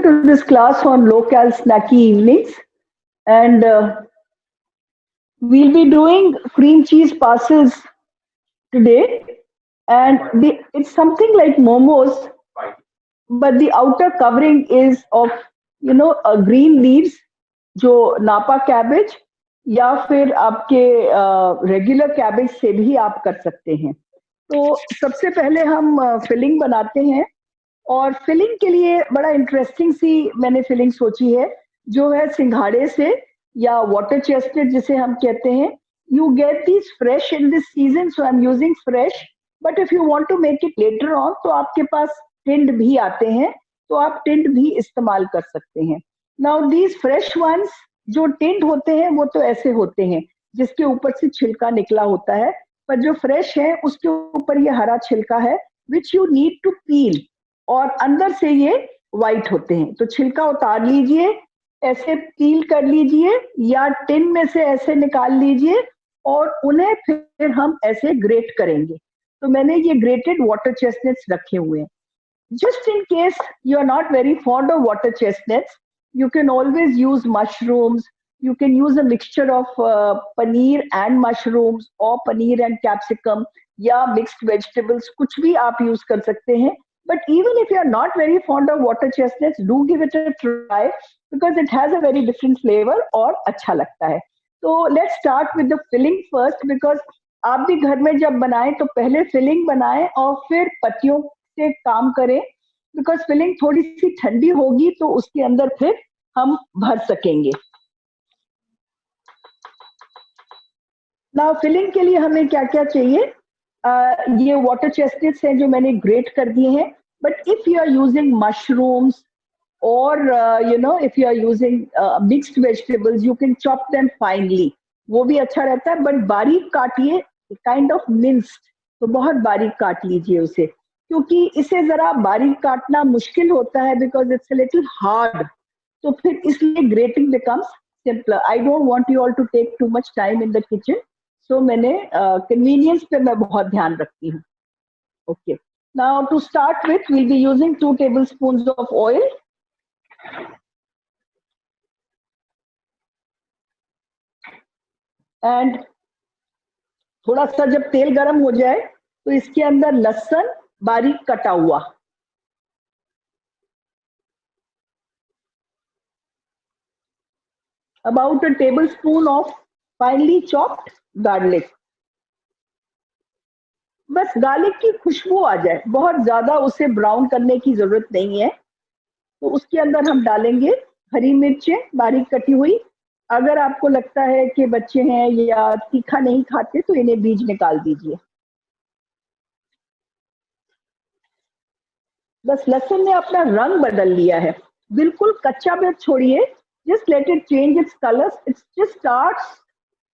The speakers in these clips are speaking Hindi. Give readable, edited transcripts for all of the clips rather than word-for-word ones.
to this class on low-cal snacky evenings, and we'll be doing cream cheese parcels today. And it's something like momos, but the outer covering is of green leaves, जो नापा कैबेज या फिर आपके रेगुलर कैबेज से भी आप कर सकते हैं। तो सबसे पहले हम फिलिंग बनाते हैं, और फिलिंग के लिए बड़ा इंटरेस्टिंग सी मैंने फिलिंग सोची है, जो है सिंघाड़े से या वाटर चेस्टनट जिसे हम कहते हैं। You get this fresh in this season, so I am using fresh, but if you want to make it later on तो आपके पास टिंड भी आते हैं, तो आप टिंड भी इस्तेमाल कर सकते हैं। नाउ दीज फ्रेश वंस, जो टिंड होते हैं वो तो ऐसे होते हैं जिसके ऊपर से छिलका निकला होता है, पर जो फ्रेश है उसके ऊपर ये हरा छिलका है विच यू नीड टू पील, और अंदर से ये वाइट होते हैं। तो छिलका उतार लीजिए, ऐसे पील कर लीजिए या टिन में से ऐसे निकाल लीजिए, और उन्हें फिर हम ऐसे ग्रेट करेंगे। तो मैंने ये ग्रेटेड वाटर चेस्टनट्स रखे हुए हैं। Just in case you are not very fond of water chestnuts, you can always use mushrooms. You can use a mixture of paneer and mushrooms, or paneer and capsicum, या mixed vegetables, कुछ भी आप use कर सकते हैं। But even if you are not very fond of water chestnuts, do give it a try because it has a very different flavor और अच्छा लगता है। तो let's start with the filling first, because आप भी घर में जब बनाएं तो पहले फिलिंग बनाएं और फिर पत्तियों से काम करें, बिकॉज फिलिंग थोड़ी सी ठंडी होगी तो उसके अंदर फिर हम भर सकेंगे। नाउ फिलिंग के लिए हमें क्या क्या चाहिए? ये वाटर चेस्टनट्स हैं जो मैंने ग्रेट कर दिए हैं, but if you are using mushrooms और if you are using mixed vegetables, you can chop them finely, वो भी अच्छा रहता है, बट बारीक काटिए, काइंड ऑफ मिन्स्ड, तो बहुत बारीक काट लीजिए उसे, क्योंकि इसे जरा बारीक काटना मुश्किल होता है because it's a little hard, तो फिर इसलिए grating becomes simpler. I don't want you all to take too much time in the kitchen, so मैंने कन्वीनियंस पे मैं बहुत ध्यान रखती हूँ। Okay, now to start with we'll be using 2 tablespoons of oil, and थोड़ा सा जब तेल गर्म हो जाए तो इसके अंदर लहसुन बारीक कटा हुआ, about a tablespoon of finely chopped garlic। बस गार्लिक की खुशबू आ जाए, बहुत ज्यादा उसे ब्राउन करने की जरूरत नहीं है। तो उसके अंदर हम डालेंगे हरी मिर्चें बारीक कटी हुई। अगर आपको लगता है कि बच्चे हैं या तीखा नहीं खाते तो इन्हें बीज निकाल दीजिए। बस लहसुन ने अपना रंग बदल लिया है, बिल्कुल कच्चा मत छोड़िए, just let it change its color. It just starts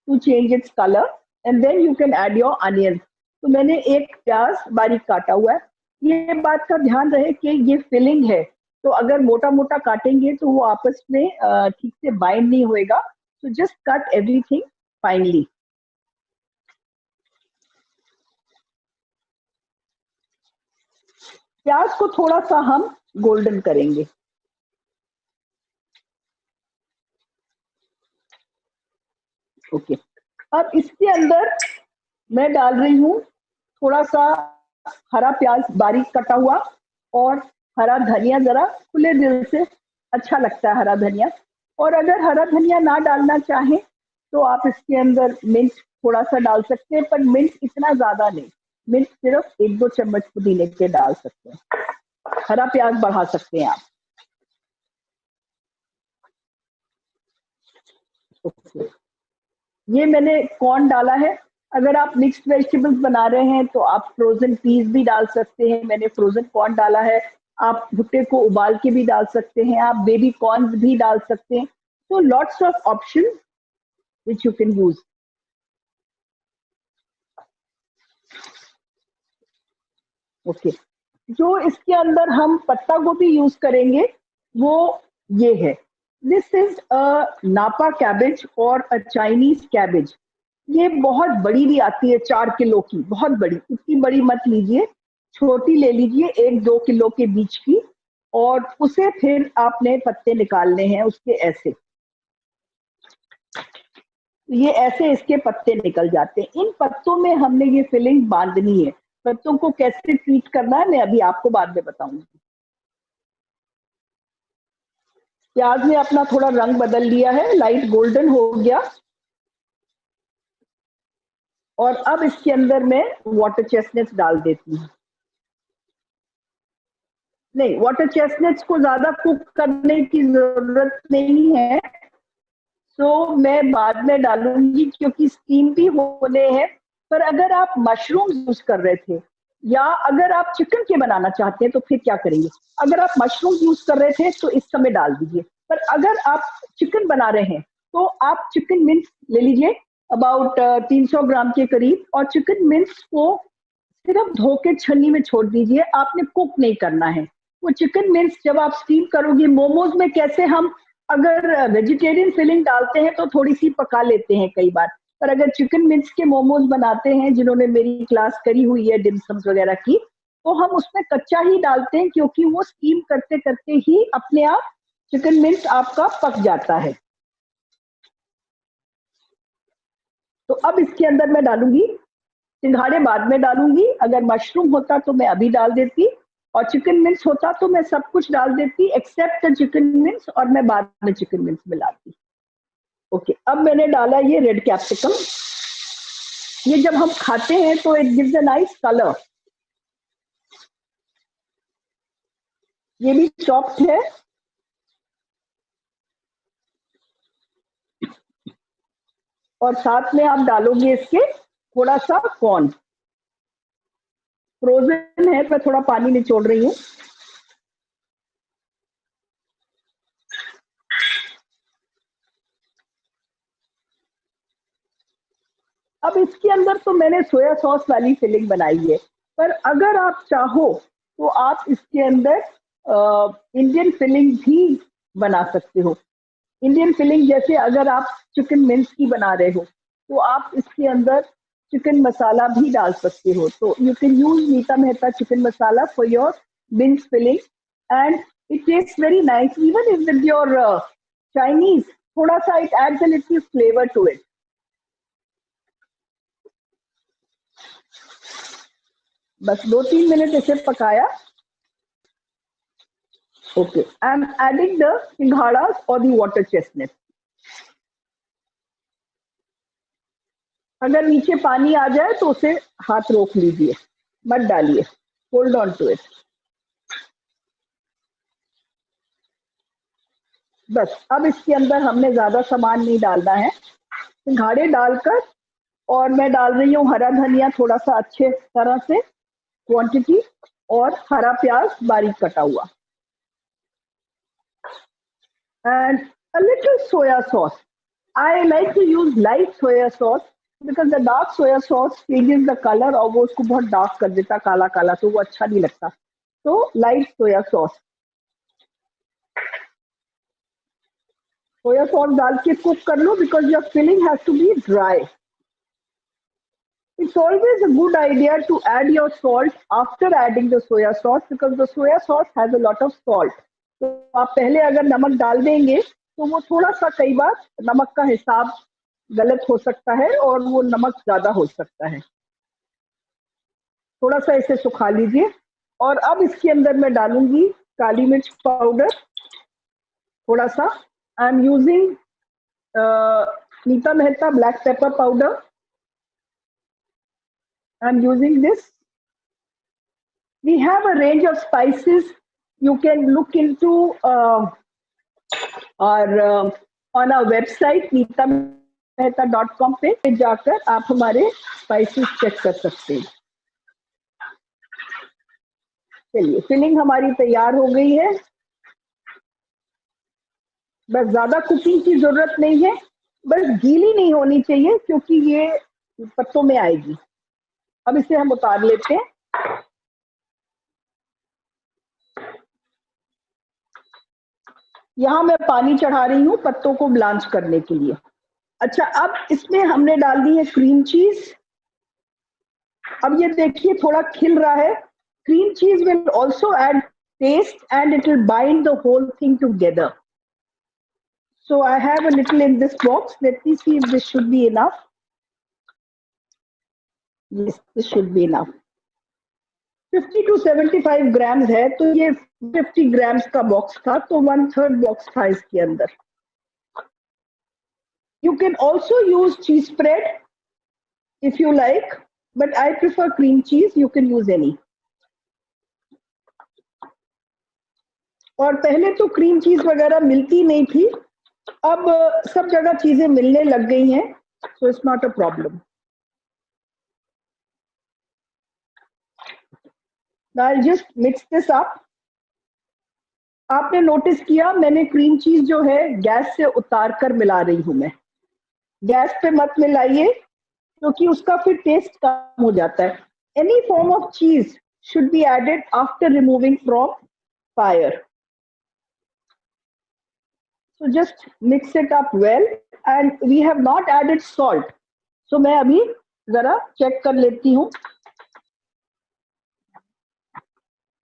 to change its color and then you can add your onions। तो मैंने एक प्याज बारीक काटा हुआ है। ये बात का ध्यान रहे कि ये फिलिंग है, तो अगर मोटा मोटा काटेंगे तो वो आपस में ठीक से बाइंड नहीं होएगा। तो जस्ट कट एवरीथिंग फाइनली। प्याज को थोड़ा सा हम गोल्डन करेंगे। ओके, अब इसके अंदर मैं डाल रही हूँ थोड़ा सा हरा प्याज बारीक कटा हुआ और हरा धनिया, जरा खुले दिल से अच्छा लगता है हरा धनिया। और अगर हरा धनिया ना डालना चाहें तो आप इसके अंदर मिंट थोड़ा सा डाल सकते हैं, पर मिंट इतना ज्यादा नहीं, मिंट सिर्फ 1-2 चम्मच पुदीने के डाल सकते हैं। हरा प्याज बढ़ा सकते हैं आप। ये मैंने कॉर्न डाला है। अगर आप मिक्स्ड वेजिटेबल्स बना रहे हैं तो आप फ्रोजन पीस भी डाल सकते हैं, मैंने फ्रोजन कॉर्न डाला है। आप भुट्टे को उबाल के भी डाल सकते हैं, आप बेबी कॉर्न्स भी डाल सकते हैं। तो lots of option which you can use. Okay, जो इसके अंदर हम पत्ता गोभी यूज करेंगे वो ये है। दिस इज अ नापा कैबेज और अ चाइनीज कैबेज। ये बहुत बड़ी भी आती है, 4 किलो की, बहुत बड़ी। इतनी बड़ी मत लीजिए, छोटी ले लीजिए, 1-2 किलो के बीच की। और उसे फिर आपने पत्ते निकालने हैं उसके ऐसे, ये ऐसे इसके पत्ते निकल जाते हैं। इन पत्तों में हमने ये फिलिंग बांधनी है। पत्तों को कैसे ट्रीट करना है मैं अभी आपको बाद में बताऊंगी। प्याज ने अपना थोड़ा रंग बदल लिया है, लाइट गोल्डन हो गया। और अब इसके अंदर मैं वाटर चेस्टनट्स डाल देती हूँ। नहीं, वाटर चेस्टनट्स को ज्यादा कुक करने की जरूरत नहीं है, तो मैं बाद में डालूंगी क्योंकि स्टीम भी होने हैं। पर अगर आप मशरूम यूज कर रहे थे या अगर आप चिकन के बनाना चाहते हैं तो फिर क्या करेंगे? अगर आप मशरूम यूज कर रहे थे तो इस समय डाल दीजिए, पर अगर आप चिकन बना रहे हैं तो आप चिकन मिंस ले लीजिए अबाउट 300 ग्राम के करीब, और चिकन मिंस को सिर्फ धो के छन्नी में छोड़ दीजिए, आपने कुक नहीं करना है। वो चिकन मिंस जब आप स्टीम करोगे, मोमोज में कैसे हम अगर वेजिटेरियन फिलिंग डालते हैं तो थोड़ी सी पका लेते हैं कई बार, पर अगर चिकन मिंस के मोमोज बनाते हैं, जिन्होंने मेरी क्लास करी हुई है डिमसम्स वगैरह की, तो हम उसमें कच्चा ही डालते हैं क्योंकि वो स्टीम करते करते ही अपने आप चिकन मिंस आपका पक जाता है। तो अब इसके अंदर मैं डालूंगी, सिंघाड़े बाद में डालूंगी। अगर मशरूम होता तो मैं अभी डाल देती, और चिकन मिंस होता तो मैं सब कुछ डाल देती एक्सेप्ट द चिकन मिंस, और मैं बाद में चिकन मिंस मिलाती। ओके, अब मैंने डाला ये रेड कैप्सिकम। ये जब हम खाते हैं तो it gives a nice colour. ये भी चॉप्ड है। और साथ में आप डालोगे इसके थोड़ा सा कॉर्न, फ्रोजन है, मैं थोड़ा पानी निचोड़ रही हूँ। अब इसके अंदर तो मैंने सोया सॉस वाली फिलिंग बनाई है, पर अगर आप चाहो तो आप इसके अंदर इंडियन फिलिंग भी बना सकते हो। इंडियन फिलिंग जैसे अगर आप चिकन मिंस की बना रहे हो तो आप इसके अंदर चिकन मसाला भी डाल सकते हो। तो you can use Nita Mehta chicken masala for your mince filling, and it taste very nice even if with your Chinese, थोड़ा सा it adds a little flavour to it. बस 2-3 मिनट इसे पकाया। Okay, I am adding the singhara और दी वाटर चेस्टनट। अगर नीचे पानी आ जाए तो उसे हाथ रोक लीजिए, मत डालिए, होल्ड ऑन टू इट। बस अब इसके अंदर हमने ज्यादा सामान नहीं डालना है, सिंघाड़े डालकर, और मैं डाल रही हूँ हरा धनिया थोड़ा सा अच्छे तरह से क्वांटिटी, और हरा प्याज बारीक कटा हुआ, and a little soya sauce. I like to use light soya sauce because the dark soya sauce changes the color और वो उसको बहुत डार्क कर देता, काला काला, तो वो अच्छा नहीं लगता। तो लाइट सोया सॉस डाल के कुक कर लो because your filling has to be dry. It's always a good idea to add your salt after adding the soya sauce because the soya sauce has a lot of salt. तो आप पहले अगर नमक डाल देंगे तो वो थोड़ा सा कई बार नमक का हिसाब गलत हो सकता है और वो नमक ज्यादा हो सकता है। थोड़ा सा इसे सुखा लीजिए, और अब इसके अंदर मैं डालूंगी काली मिर्च पाउडर थोड़ा सा। I am using Nita Mehta black pepper powder. I am using this. We have a range of spices. You can look into our on our website neetamehta.com पे जाकर आप हमारे स्पाइसेस चेक कर सकते हैं। चलिए, फिलिंग हमारी तैयार हो गई है। बस ज्यादा कुकिंग की जरूरत नहीं है, बस गीली नहीं होनी चाहिए क्योंकि ये पत्तों में आएगी। अब इसे हम उतार लेते हैं। यहाँ मैं पानी चढ़ा रही हूँ पत्तों को ब्लांच करने के लिए। अच्छा, अब इसमें हमने डाल दी है क्रीम चीज। अब ये देखिए थोड़ा खिल रहा है। Cream cheese will also add taste and it will bind the whole thing together. So I have a little in this box. Let me see if this should be enough. Yes, this should be enough. 50 to 75 grams है, तो ये 50 grams का बॉक्स था, तो 1/3 बॉक्स था इसके अंदर. You can also use cheese spread if you like, but I prefer cream cheese. You can use any. और पहले तो क्रीम चीज वगैरह मिलती नहीं थी, अब सब जगह चीजें मिलने लग गई हैं, so it's not a problem. Now I'll just mix this up. आपने नोटिस किया मैंने क्रीम चीज जो है गैस से उतार कर मिला रही हूं मैं. गैस पे मत मिलाइए क्योंकि उसका फिर टेस्ट कम हो जाता है. Any form of cheese should be added after removing from fire. So just mix it up well, and we have not added salt. So मैं अभी जरा चेक कर लेती हूँ.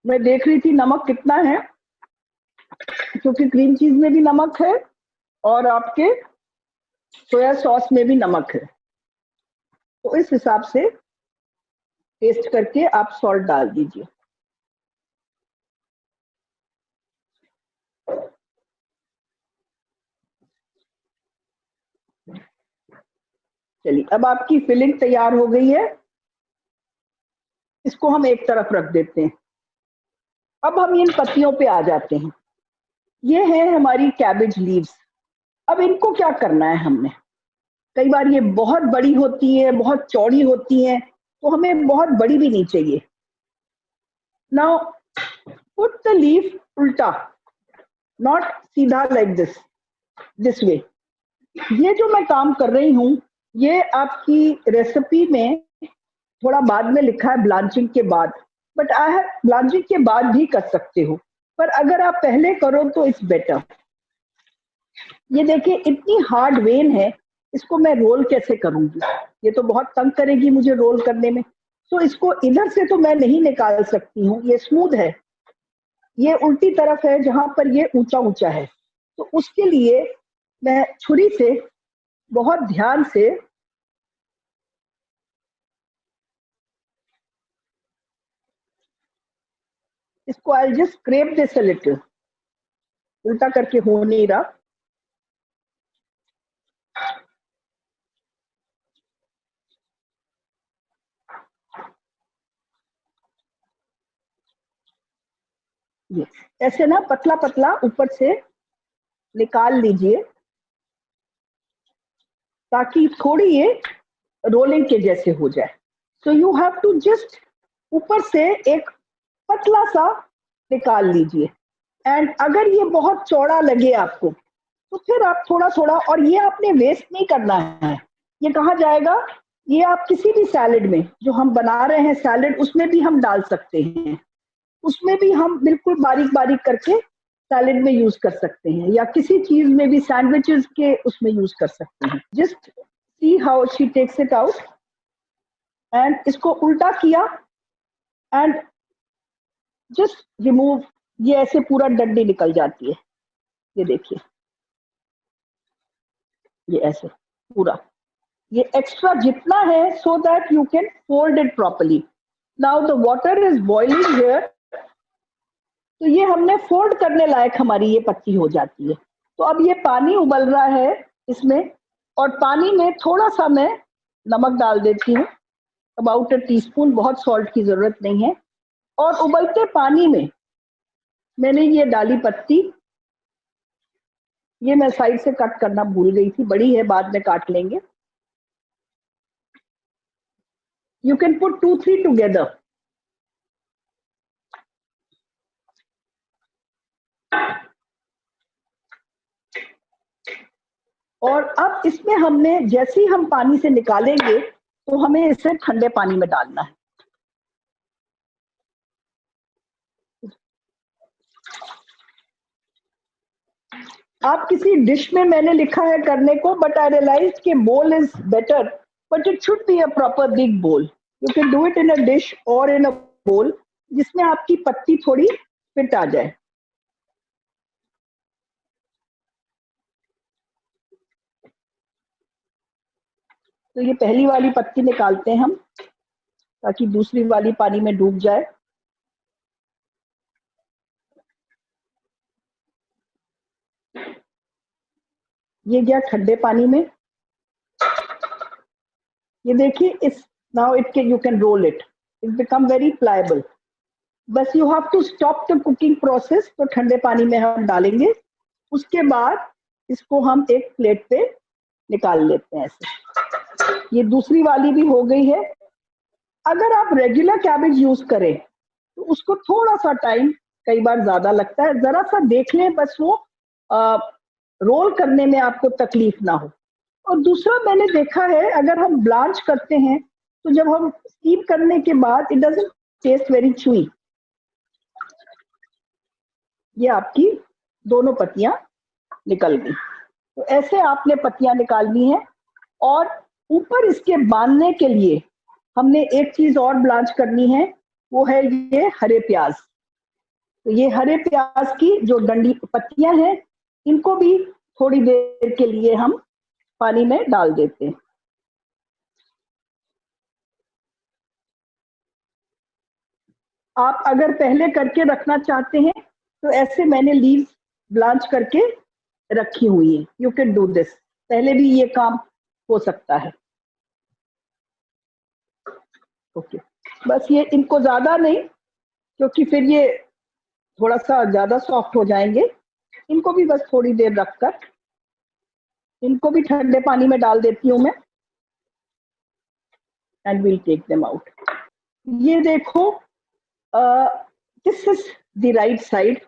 मैं देख रही थी नमक कितना है, क्योंकि क्रीम चीज में भी नमक है और आपके सोया सॉस में भी नमक है, तो इस हिसाब से टेस्ट करके आप सॉल्ट डाल दीजिए. चलिए, अब आपकी फिलिंग तैयार हो गई है. इसको हम एक तरफ रख देते हैं. अब हम इन पत्तियों पे आ जाते हैं. ये है हमारी कैबेज लीव्स. अब इनको क्या करना है हमने, कई बार ये बहुत बड़ी होती है, बहुत चौड़ी होती है, तो हमें बहुत बड़ी भी नहीं चाहिए. नाउ पुट द लीफ उल्टा, नॉट सीधा लाइक दिस वे. ये जो मैं काम कर रही हूँ ये आपकी रेसिपी में थोड़ा बाद में लिखा है ब्लांचिंग के बाद, बट आई हैव ब्लांचिंग के बाद भी कर सकते हो, पर अगर आप पहले करो तो इट्स बेटर. ये देखिए इतनी हार्ड वेन है, इसको मैं रोल कैसे करूंगी, ये तो बहुत तंग करेगी मुझे रोल करने में. तो इसको इधर से तो मैं नहीं निकाल सकती हूँ, ये स्मूथ है, ये उल्टी तरफ है जहां पर ये ऊंचा ऊंचा है, तो उसके लिए मैं छुरी से बहुत ध्यान से इसको I just scrap this a little. उल्टा करके हो नहीं रहा. ये ऐसे ना पतला पतला ऊपर से निकाल लीजिए ताकि थोड़ी ये रोलिंग के जैसे हो जाए. So you have to just ऊपर से एक पतला सा निकाल लीजिए. एंड अगर ये बहुत चौड़ा लगे आपको तो फिर आप थोड़ा थोड़ा, और ये आपने वेस्ट नहीं करना है, ये कहाँ जाएगा, ये आप किसी भी सैलेड में जो हम बना रहे हैं सैलेड उसमें भी हम डाल सकते हैं, उसमें भी हम बिल्कुल बारीक बारीक करके सैलेड में यूज कर सकते हैं, या किसी चीज में भी सैंडविचेस के उसमें यूज कर सकते हैं. Just see how she takes it out. And इसको उल्टा किया एंड जस्ट रिमूव. ये ऐसे पूरा डंडी निकल जाती है, ये देखिए, ये ऐसे पूरा, ये एक्स्ट्रा जितना है, so that you can fold it properly. Now the water is boiling here, तो ये हमने फोल्ड करने लायक हमारी ये पत्ती हो जाती है. तो अब ये पानी उबल रहा है इसमें, और पानी में थोड़ा सा मैं नमक डाल देती हूँ, अबाउट अ टीस्पून, बहुत सॉल्ट की जरूरत नहीं है. और उबलते पानी में मैंने ये डाली पत्ती, ये मैं साइड से कट करना भूल गई थी, बड़ी है बाद में काट लेंगे. You can put 2-3 together. और अब इसमें हमने जैसे ही हम पानी से निकालेंगे तो हमें इसे ठंडे पानी में डालना है. आप किसी डिश में मैंने लिखा है करने को, बट आई रियलाइज के bowl is better, but it should be a proper big bowl. You can do it in a dish or in अ बोल जिसमें आपकी पत्ती थोड़ी फिट आ जाए। तो ये पहली वाली पत्ती निकालते हैं हम, ताकि दूसरी वाली पानी में डूब जाए। ये गया ठंडे पानी में। ये देखिए, इस now it can, you can roll it, it become very pliable. बस you have to stop the cooking process. तो ठंडे पानी में हम डालेंगे, उसके बाद इसको हम एक प्लेट पे निकाल लेते हैं ऐसे। ये दूसरी वाली भी हो गई है। अगर आप रेगुलर कैबेज यूज करें तो उसको थोड़ा सा टाइम कई बार ज्यादा लगता है, जरा सा देख लें बस, वो रोल करने में आपको तकलीफ ना हो। और दूसरा मैंने देखा है, अगर हम ब्लांच करते हैं तो जब हम स्टीम करने के बाद it doesn't taste very chewy. ये आपकी दोनों पत्तियां निकल गई। तो ऐसे आपने पत्तियां निकालनी है। और ऊपर इसके बांधने के लिए हमने एक चीज और ब्लांच करनी है, वो है ये हरे प्याज। तो ये हरे प्याज की जो डंडी पत्तियां हैं, इनको भी थोड़ी देर के लिए हम पानी में डाल देते हैं। आप अगर पहले करके रखना चाहते हैं तो ऐसे मैंने लीव्स ब्लांच करके रखी हुई है, यू कैन डू दिस। पहले भी ये काम हो सकता है। ओके, बस ये इनको ज्यादा नहीं, क्योंकि फिर ये थोड़ा सा ज्यादा सॉफ्ट हो जाएंगे। इनको भी बस थोड़ी देर रखकर इनको भी ठंडे पानी में डाल देती हूँ मैं, and will take them out. ये देखो, this is the right side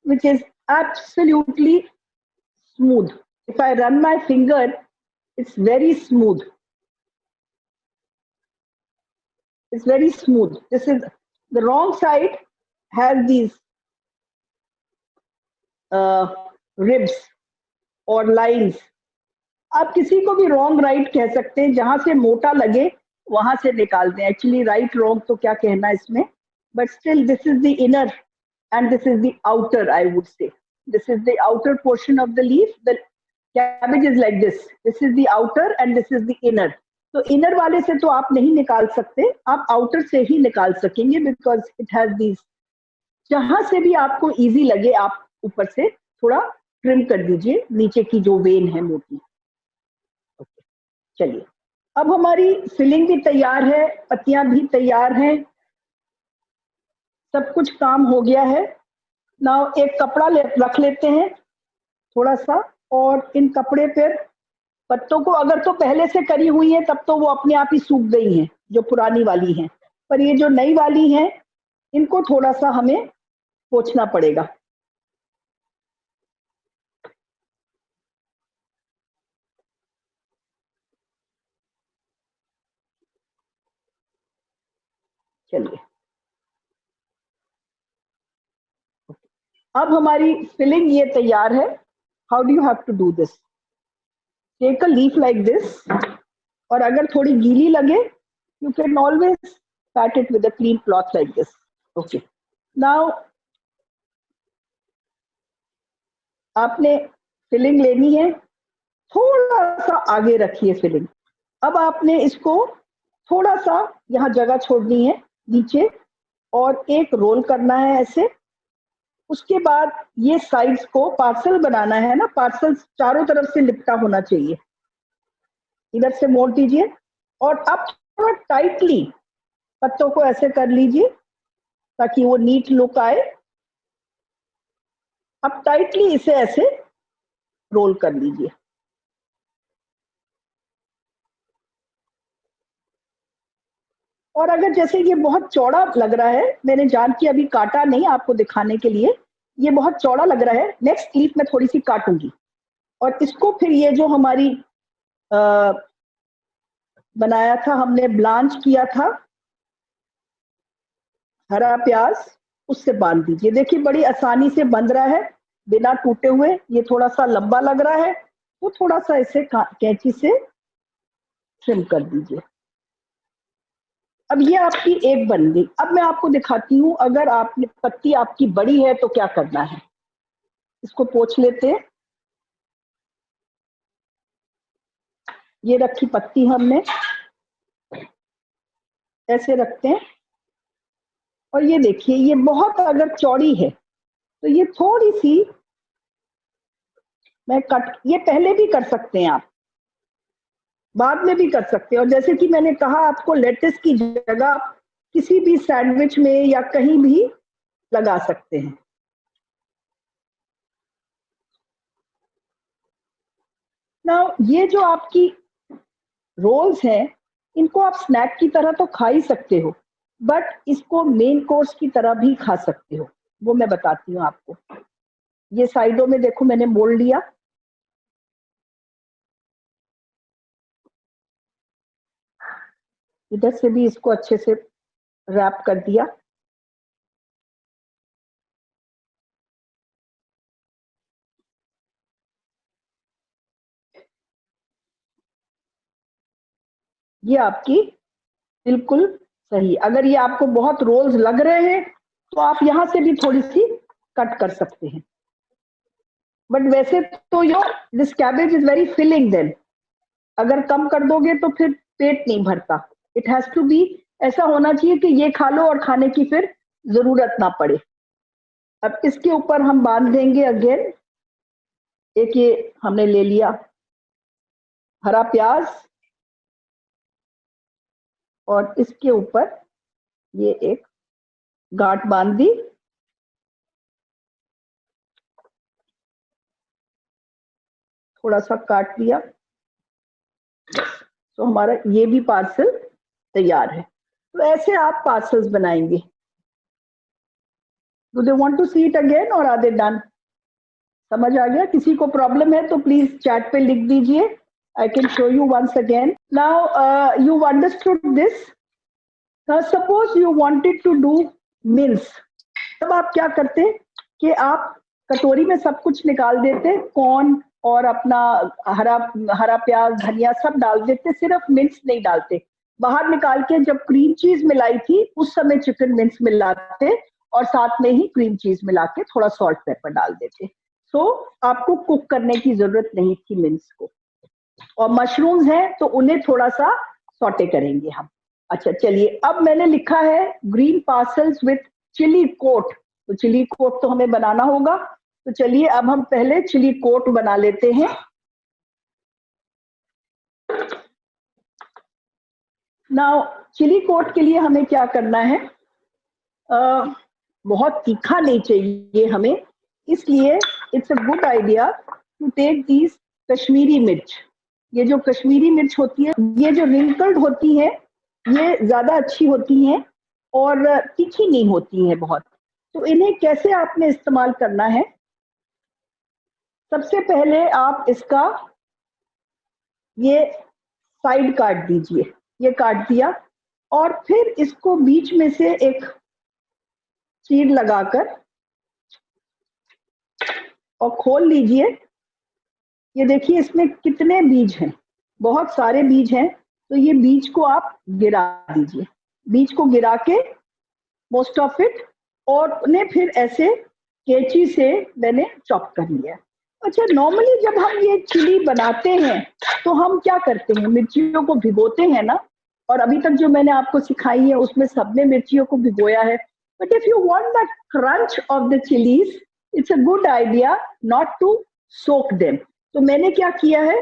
which is absolutely smooth. If I run my finger, it's very smooth. It's very smooth. This is the wrong side, has these ribs or lines. आप किसी को भी रॉन्ग राइट कह सकते हैं, जहां से मोटा लगे वहां से निकाल दें। एक्चुअली राइट रॉन्ग तो क्या कहना इसमें, but still this is the inner and this is the outer, I would say. This is the outer portion of the leaf. The cabbage is like this. This is the outer and this is the inner. तो इनर वाले से तो आप नहीं निकाल सकते, आप आउटर से ही निकाल सकेंगे, बिकॉज इट हैज दीज। जहां से भी आपको इजी लगे आप ऊपर से थोड़ा ट्रिम कर दीजिए, नीचे की जो वेन है मोटी। चलिए, अब हमारी फिलिंग भी तैयार है, पत्तियां भी तैयार हैं, सब कुछ काम हो गया है। नाउ एक कपड़ा रख लेते हैं थोड़ा सा, और इन कपड़े पर पत्तों को, अगर तो पहले से करी हुई है तब तो वो अपने आप ही सूख गई हैं, जो पुरानी वाली हैं, पर ये जो नई वाली हैं इनको थोड़ा सा हमें पोंछना पड़ेगा। चलिए, अब हमारी फिलिंग ये तैयार है। How do you have to do this? Take a leaf like this, और अगर थोड़ी गीली लगे you can always pat it with a clean cloth like this. Okay, now आपने फिलिंग लेनी है, थोड़ा सा आगे रखिए फिलिंग। अब आपने इसको थोड़ा सा यहाँ जगह छोड़नी है नीचे, और एक रोल करना है ऐसे। उसके बाद ये साइड्स को पार्सल बनाना है ना, पार्सल चारों तरफ से लिपटा होना चाहिए। इधर से मोड़ दीजिए, और अब थोड़ा टाइटली पत्तों को ऐसे कर लीजिए ताकि वो नीट लुक आए। अब टाइटली इसे ऐसे रोल कर लीजिए। और अगर जैसे ये बहुत चौड़ा लग रहा है, मैंने जान के अभी काटा नहीं आपको दिखाने के लिए, ये बहुत चौड़ा लग रहा है, नेक्स्ट लीफ में थोड़ी सी काटूंगी, और इसको फिर ये जो हमारी बनाया था, हमने ब्लांच किया था हरा प्याज, उससे बांध दीजिए। देखिए बड़ी आसानी से बंध रहा है बिना टूटे हुए। ये थोड़ा सा लंबा लग रहा है तो थोड़ा सा इसे कैंची से ट्रिम कर दीजिए। अब ये आपकी एक बन गई। अब मैं आपको दिखाती हूँ, अगर आपने पत्ती आपकी बड़ी है तो क्या करना है। इसको पोंछ लेते हैं। ये रखी पत्ती हमने, ऐसे रखते हैं। और ये देखिए, ये बहुत अगर चौड़ी है तो ये थोड़ी सी मैं कट, ये पहले भी कर सकते हैं आप, बाद में भी कर सकते हैं। और जैसे कि मैंने कहा आपको, लेट्स की जगह किसी भी सैंडविच में या कहीं भी लगा सकते हैं। ना ये जो आपकी रोल्स हैं, इनको आप स्नैक की तरह तो खा ही सकते हो, बट इसको मेन कोर्स की तरह भी खा सकते हो, वो मैं बताती हूँ आपको। ये साइडों में देखो मैंने मोड़ लिया। इधर से भी इसको अच्छे से रैप कर दिया। ये आपकी बिल्कुल सही। अगर ये आपको बहुत रोल्स लग रहे हैं तो आप यहाँ से भी थोड़ी सी कट कर सकते हैं, बट वैसे तो यो this cabbage is very filling then. अगर कम कर दोगे तो फिर पेट नहीं भरता। इट हैज टू बी, ऐसा होना चाहिए कि ये खा लो और खाने की फिर जरूरत ना पड़े। अब इसके ऊपर हम बांध देंगे अगेन। एक ये हमने ले लिया हरा प्याज, और इसके ऊपर ये एक गांठ बांध दी। थोड़ा सा काट दिया, तो हमारा ये भी पार्सल तैयार है। तो ऐसे आप पार्सल्स बनाएंगे। Do they want to see it again और आर दे डन? समझ आ गया? किसी को प्रॉब्लम है तो प्लीज चैट पे लिख दीजिए। I can show you once again. Now you understood this. Suppose you wanted to do mills, तब आप क्या करते कि आप कटोरी में सब कुछ निकाल देते, कॉर्न और अपना हरा हरा प्याज धनिया सब डाल देते, सिर्फ मिर्च नहीं डालते। बाहर निकाल के जब क्रीम चीज मिलाई थी उस समय चिकन मिर्च मिलाते, और साथ में ही क्रीम चीज मिला के थोड़ा सॉल्ट पेपर डाल देते। सो आपको कुक करने की जरूरत नहीं थी मिर्च को। और मशरूम्स हैं तो उन्हें थोड़ा सा सॉटे करेंगे हम। अच्छा चलिए, अब मैंने लिखा है green parcels with chilli coat. तो चिली कोट तो हमें बनाना होगा। तो चलिए अब हम पहले चिली कोट बना लेते हैं। नाउ चिली कोट के लिए हमें क्या करना है, बहुत तीखा नहीं चाहिए हमें, इसलिए it's a good idea to take these Kashmiri मिर्च। ये जो कश्मीरी मिर्च होती है, ये जो रिंकल्ड होती है, ये ज्यादा अच्छी होती हैं और तीखी नहीं होती हैं बहुत। तो इन्हें कैसे आपने इस्तेमाल करना है, सबसे पहले आप इसका ये साइड काट दीजिए। ये काट दिया, और फिर इसको बीच में से एक चीर लगाकर और खोल लीजिए। ये देखिए इसमें कितने बीज हैं, बहुत सारे बीज हैं। तो ये बीज को आप गिरा दीजिए, बीज को गिरा के मोस्ट ऑफ इट, और उन्हें फिर ऐसे कैंची से मैंने चॉप कर लिया। अच्छा, नॉर्मली जब हम ये चिली बनाते हैं तो हम क्या करते हैं, मिर्चियों को भिगोते हैं ना, और अभी तक जो मैंने आपको सिखाई है उसमें सबने मिर्चियों को भिगोया है। But if you want the crunch of the chillies, it's a good idea not to soak them. तो मैंने क्या किया है,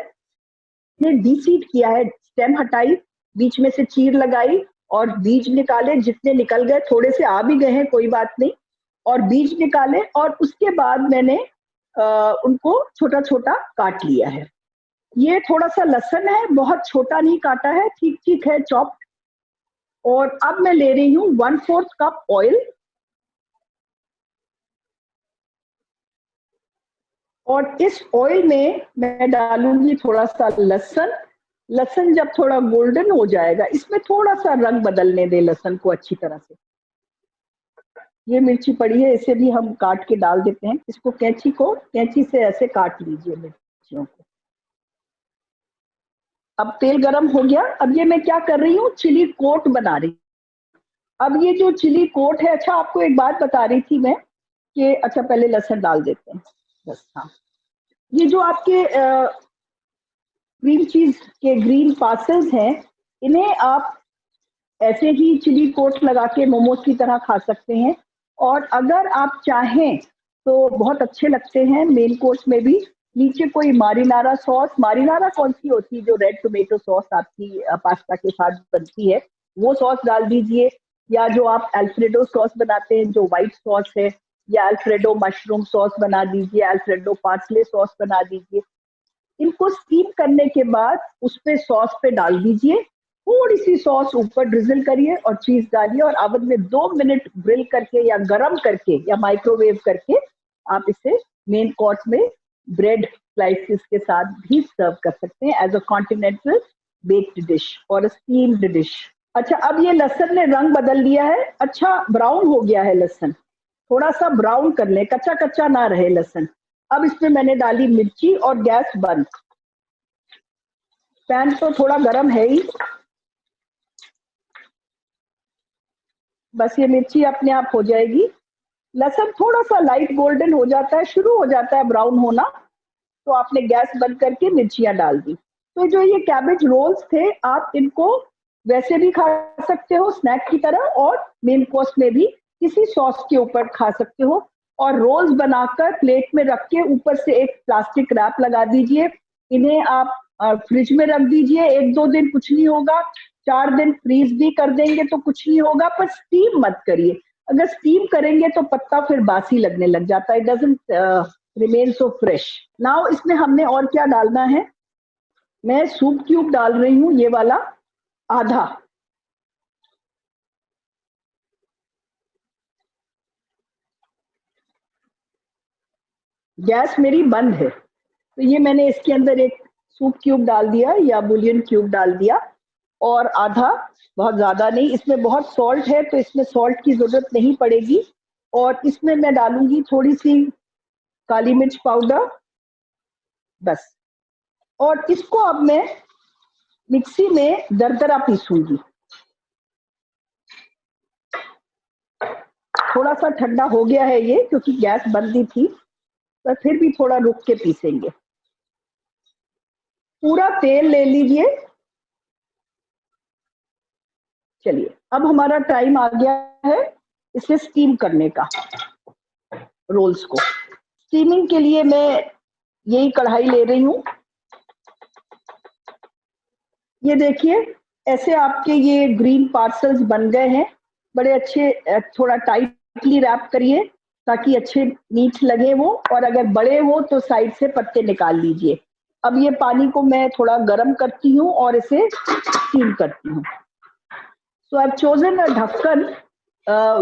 मैंने डीसीड किया है, स्टेम हटाई, बीच में से चीर लगाई और बीज निकाले। जितने निकल गए, थोड़े से आ भी गए हैं कोई बात नहीं, और बीज निकाले, और उसके बाद मैंने उनको छोटा छोटा काट लिया है। ये थोड़ा सा लहसुन है, बहुत छोटा नहीं काटा है, ठीक ठीक है चॉप। और अब मैं ले रही हूँ 1/4 कप ऑयल, और इस ऑयल में मैं डालूंगी थोड़ा सा लहसुन। लहसुन जब थोड़ा गोल्डन हो जाएगा, इसमें थोड़ा सा रंग बदलने दे लहसुन को अच्छी तरह से। ये मिर्ची पड़ी है, इसे भी हम काट के डाल देते हैं। इसको कैंची से ऐसे काट लीजिए मिर्चियों को। अब तेल गरम हो गया। अब ये मैं क्या कर रही हूँ, चिली कोट बना रही हूँ। अब ये जो चिली कोट है, अच्छा आपको एक बात बता रही थी मैं कि अच्छा पहले लहसुन डाल देते हैं बस। हाँ, ये जो आपके क्रीम चीज के ग्रीन पार्सल्स हैं, इन्हें आप ऐसे ही चिली कोट लगा के मोमोज की तरह खा सकते हैं, और अगर आप चाहें तो बहुत अच्छे लगते हैं मेन कोर्स में भी। नीचे कोई मारिनारा सॉस, मारिनारा कौन सी होती है, जो रेड टोमेटो सॉस आपकी पास्ता के साथ बनती है, वो सॉस डाल दीजिए। या जो आप अल्फ्रेडो सॉस बनाते हैं, जो व्हाइट सॉस है, या अल्फ्रेडो मशरूम सॉस बना दीजिए, अल्फ्रेडो पार्सले सॉस बना दीजिए। इनको स्टीम करने के बाद उस पे सॉस पे डाल दीजिए, थोड़ी सी सॉस ऊपर ड्रिजल करिए और चीज डालिए, और ओवन में 2 मिनट ग्रिल करके या गरम करके या माइक्रोवेव करके आप इसे मेन कोर्स में ब्रेड स्लाइसेस के साथ भी सर्व कर सकते हैं as a continental baked dish और स्टीम्ड डिश। अच्छा, अब ये लहसुन ने रंग बदल लिया है, अच्छा ब्राउन हो गया है लहसुन, थोड़ा सा ब्राउन कर ले, कच्चा कच्चा ना रहे लहसुन। अब इसमें मैंने डाली मिर्ची और गैस बंद। पैन तो थोड़ा गर्म है ही, बस ये मिर्ची अपने आप हो जाएगी। लहसुन थोड़ा सा लाइट गोल्डन हो जाता है, शुरू हो जाता है ब्राउन होना, तो आपने गैस बंद करके मिर्चियां डाल दी। तो जो ये कैबेज रोल्स थे, आप इनको वैसे भी खा सकते हो स्नैक की तरह, और मेन कोर्स में भी किसी सॉस के ऊपर खा सकते हो। और रोल्स बनाकर प्लेट में रख के ऊपर से एक प्लास्टिक रैप लगा दीजिए। इन्हें आप फ्रिज में रख दीजिए, 1-2 दिन कुछ नहीं होगा, 4 दिन फ्रीज भी कर देंगे तो कुछ नहीं होगा, पर स्टीम मत करिए। अगर स्टीम करेंगे तो पत्ता फिर बासी लगने लग जाता है, it doesn't remain so fresh. Now इसमें हमने और क्या डालना है, मैं सूप क्यूब डाल रही हूँ, ये वाला आधा। गैस मेरी बंद है, तो ये मैंने इसके अंदर एक सूप क्यूब डाल दिया या बुलियन क्यूब डाल दिया, और आधा, बहुत ज्यादा नहीं। इसमें बहुत सॉल्ट है तो इसमें सॉल्ट की जरूरत नहीं पड़ेगी। और इसमें मैं डालूंगी थोड़ी सी काली मिर्च पाउडर, बस। और इसको अब मैं मिक्सी में दरदरा पीसूंगी। थोड़ा सा ठंडा हो गया है ये, क्योंकि गैस बंद ही थी, पर फिर भी थोड़ा रुक के पीसेंगे। पूरा तेल ले लीजिए। चलिए, अब हमारा टाइम आ गया है इसे स्टीम करने का, रोल्स को। स्टीमिंग के लिए मैं यही कढ़ाई ले रही हूँ। ये देखिए, ऐसे आपके ये ग्रीन पार्सल्स बन गए हैं, बड़े अच्छे। थोड़ा टाइटली रैप करिए ताकि अच्छे नीट लगे वो, और अगर बड़े हो तो साइड से पत्ते निकाल लीजिए। अब ये पानी को मैं थोड़ा गर्म करती हूँ और इसे स्टीम करती हूँ। सो आई हैव चोजन अ ढक्कन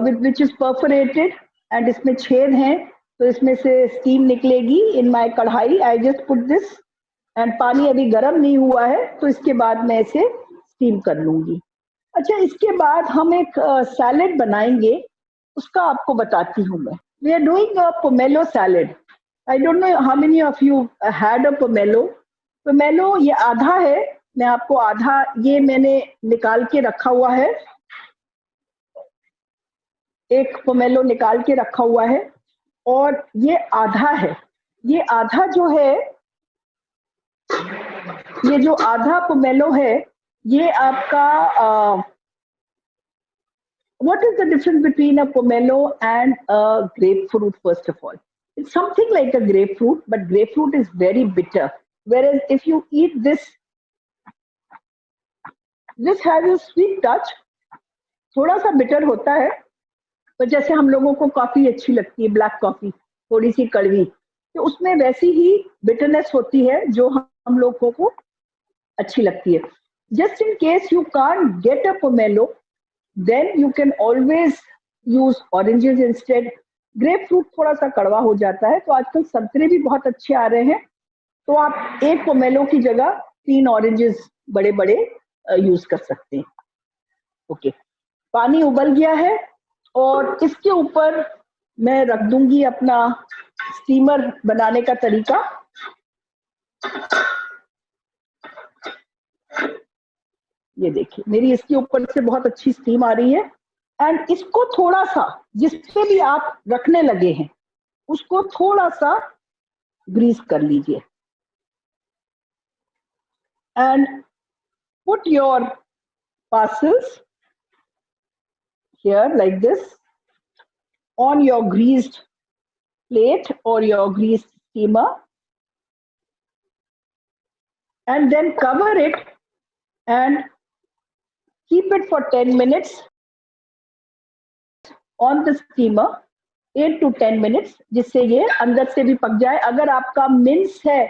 with which is perforated, and इसमें छेद हैं, तो इसमें से स्टीम निकलेगी इन माय कढ़ाई। I just put this, and पानी अभी गर्म नहीं हुआ है, तो इसके बाद मैं इसे स्टीम कर लूंगी। अच्छा, इसके बाद हम एक सैलेड बनाएंगे, उसका आपको बताती हूँ मैं। We are doing a pomelo salad. I don't know how many of you had a pomelo. Pomelo ये आधा है, मैं आपको आधा, ये मैंने निकाल के रखा हुआ है, एक पोमेलो निकाल के रखा हुआ है, और ये आधा है। ये आधा जो है, ये जो आधा पोमेलो है, ये आपका what is the difference between a pomelo and a grapefruit? First of all, it's something like a grapefruit, but grapefruit is very bitter, whereas if you eat this, this has a sweet touch, थोड़ा सा बिटर होता है। तो जैसे हम लोगों को कॉफी अच्छी लगती है, ब्लैक कॉफी थोड़ी सी कड़वी, तो उसमें वैसी ही बिटरनेस होती है जो हम लोगों को अच्छी लगती है। Just in case you can't get a pomelo, then you can always use oranges instead. Grep fruit थोड़ा सा कड़वा हो जाता है, तो आजकल संतरे भी बहुत अच्छे आ रहे हैं, तो आप एक पोमेलो की जगह 3 ऑरेंजेस बड़े बड़े यूज कर सकते हैं। ओके, पानी उबल गया है, और इसके ऊपर मैं रख दूंगी अपना स्टीमर बनाने का तरीका। ये देखिए, मेरी इसके ऊपर से बहुत अच्छी स्टीम आ रही है। एंड इसको थोड़ा सा जिस पे भी आप रखने लगे हैं उसको थोड़ा सा ग्रीस कर लीजिए and put your parcels here like this on your greased plate or your greased steamer and then cover it and keep it for 10 minutes on the steamer 8 to 10 minutes जिससे ये अंदर से भी पक जाए अगर आपका मिन्स है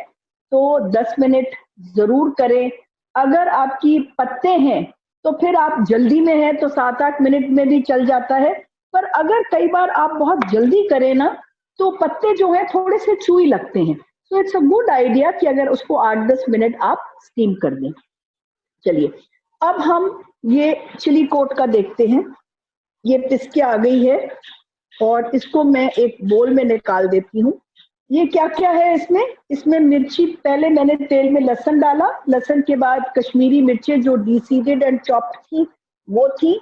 तो 10 मिनट जरूर करें अगर आपकी पत्ते हैं तो फिर आप जल्दी में हैं तो 7-8 मिनट में भी चल जाता है पर अगर कई बार आप बहुत जल्दी करें ना तो पत्ते जो है थोड़े से चूई लगते हैं तो इट्स अ गुड आइडिया कि अगर उसको 8-10 मिनट आप स्टीम कर दें चलिए अब हम ये चिली कोट का देखते हैं ये पिसके आ गई है और इसको मैं एक बोल में निकाल देती हूँ ये क्या क्या है इसमें इसमें मिर्ची पहले मैंने तेल में लहसुन डाला लहसुन के बाद कश्मीरी मिर्चें जो डीसीडेड एंड चॉप्ड थी वो थी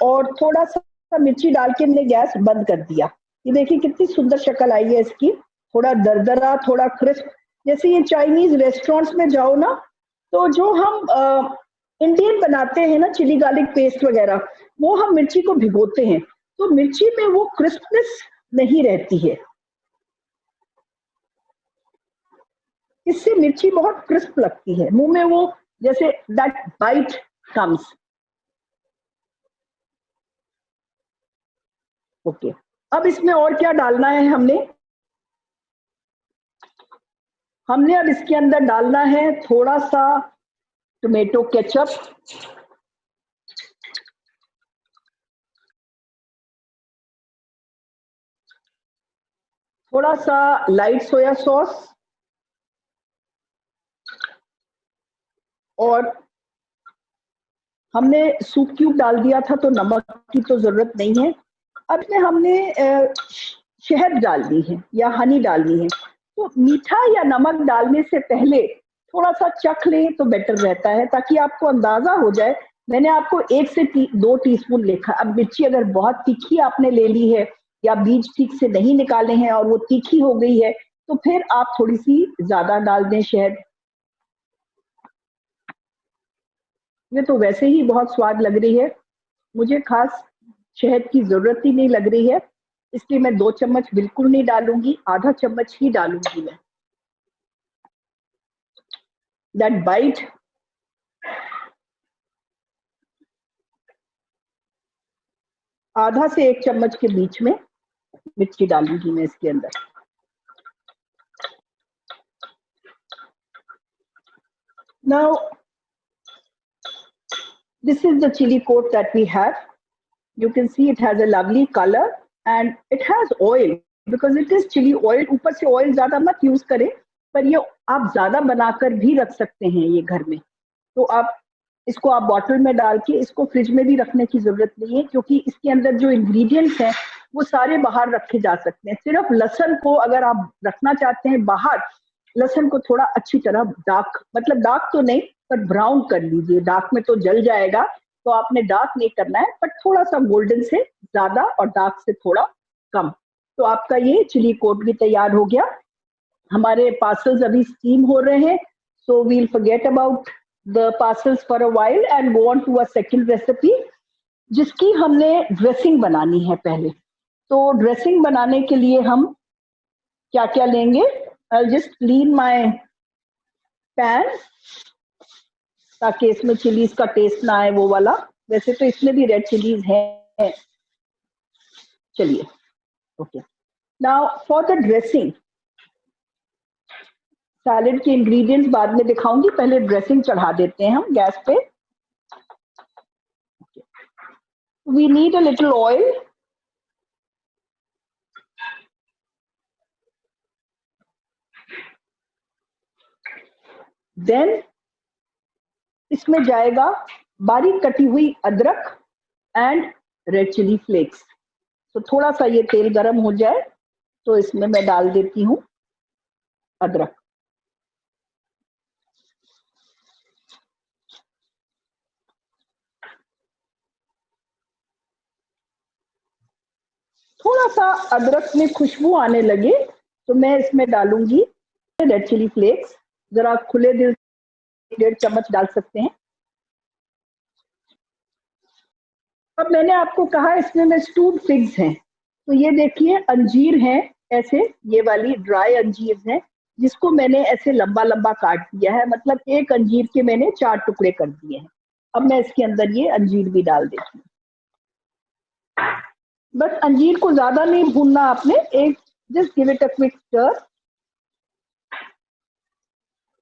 और थोड़ा सा मिर्ची डाल के मैंने गैस बंद कर दिया ये देखिए कितनी सुंदर शक्ल आई है इसकी थोड़ा दरदरा थोड़ा क्रिस्प जैसे ये चाइनीज रेस्टोरेंट्स में जाओ ना तो जो हम इंडियन बनाते हैं ना चिली गार्लिक पेस्ट वगैरह वो हम मिर्ची को भिगोते हैं तो मिर्ची में वो क्रिस्पनेस नहीं रहती है इससे मिर्ची बहुत क्रिस्प लगती है मुंह में वो जैसे दैट बाइट कम्स ओके अब इसमें और क्या डालना है हमने अब इसके अंदर डालना है थोड़ा सा टोमेटो केचप थोड़ा सा लाइट सोया सॉस और हमने सूप क्यूब डाल दिया था तो नमक की तो जरूरत नहीं है अब में हमने शहद डालनी है या हनी डालनी है तो मीठा या नमक डालने से पहले थोड़ा सा चख लें तो बेटर रहता है ताकि आपको अंदाजा हो जाए मैंने आपको 1 से 2 टीस्पून लिखा अब मिर्ची अगर बहुत तीखी आपने ले ली है या बीज ठीक से नहीं निकाले हैं और वो तीखी हो गई है तो फिर आप थोड़ी सी ज्यादा डाल दें शहद ये तो वैसे ही बहुत स्वाद लग रही है मुझे खास शहद की जरूरत ही नहीं लग रही है इसलिए मैं 2 चम्मच बिल्कुल नहीं डालूंगी आधा चम्मच ही डालूंगी मैं दैट बाइट आधा से 1 चम्मच के बीच में मिर्ची डालूंगी मैं इसके अंदर now this is the chili coat that we have you can see it has a lovely color and it has oil because it is chili oil ऊपर से ऑयल ज्यादा मत यूज करें पर ये आप ज्यादा बनाकर भी रख सकते हैं ये घर में तो आप इसको आप बॉटल में डाल के इसको फ्रिज में भी रखने की जरूरत नहीं है क्योंकि इसके अंदर जो इंग्रेडिएंट्स हैं वो सारे बाहर रखे जा सकते हैं सिर्फ लहसुन को अगर आप रखना चाहते हैं बाहर लहसुन को थोड़ा अच्छी तरह डार्क मतलब डार्क तो नहीं पर ब्राउन कर लीजिए डार्क में तो जल जाएगा तो आपने डार्क नहीं करना है पर थोड़ा सा गोल्डन से ज्यादा और डार्क से थोड़ा कम तो आपका ये चिली कोट भी तैयार हो गया हमारे पार्सल्स अभी स्टीम हो रहे हैं so we'll forget about the parcels for a while and go on to a second recipe जिसकी हमने ड्रेसिंग बनानी है पहले तो ड्रेसिंग बनाने के लिए हम क्या क्या लेंगे I just clean my pan ताकि इसमें चिलीज का टेस्ट ना आए वो वाला वैसे तो इसमें भी रेड चिलीज है चलिए okay now for the dressing salad के इंग्रेडिएंट्स बाद में दिखाऊंगी पहले ड्रेसिंग चढ़ा देते हैं हम गैस पे we need a little oil then इसमें जाएगा बारीक कटी हुई अदरक एंड रेड चिली फ्लेक्स तो थोड़ा सा ये तेल गरम हो जाए तो इसमें मैं डाल देती हूँ अदरक थोड़ा सा अदरक में खुशबू आने लगे तो मैं इसमें डालूंगी रेड चिली फ्लेक्स। जरा खुले दिल 1.5 चम्मच डाल सकते हैं। अब मैंने आपको कहा इसमें मैं स्टूड फिग्स हैं, तो ये देखिए अंजीर हैं, ऐसे ये वाली ड्राई अंजीर हैं जिसको मैंने ऐसे लंबा लंबा काट दिया है, मतलब एक अंजीर के मैंने 4 टुकड़े कर दिए हैं। अब मैं इसके अंदर ये अंजीर भी डाल देती हूँ। बस अंजीर को ज्यादा नहीं भूनना आपने, एक just give it a quick stir.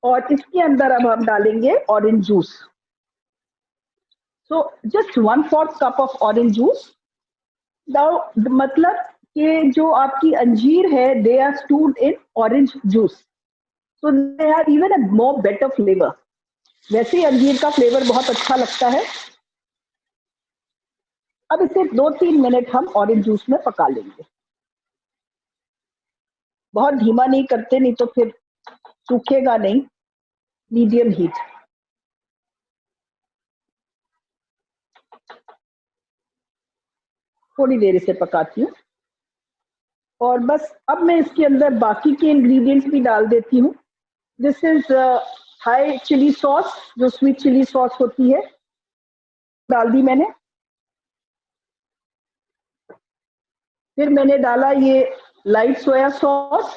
और इसके अंदर अब हम डालेंगे orange juice. So just 1/4 cup of orange juice. मतलब कि जो आपकी अंजीर है they are stewed in orange juice, so they have even a more better flavour. वैसे ही अंजीर का फ्लेवर बहुत अच्छा लगता है। अब इसे 2-3 मिनट हम ऑरेंज जूस में पका लेंगे। बहुत धीमा नहीं करते, नहीं तो फिर सूखेगा नहीं, मीडियम हीट। थोड़ी देर इसे पकाती हूँ और बस अब मैं इसके अंदर बाकी के इंग्रेडिएंट्स भी डाल देती हूँ। This is high chilli sauce, जो स्वीट चिली सॉस होती है, डाल दी मैंने। फिर मैंने डाला ये लाइट सोया सॉस,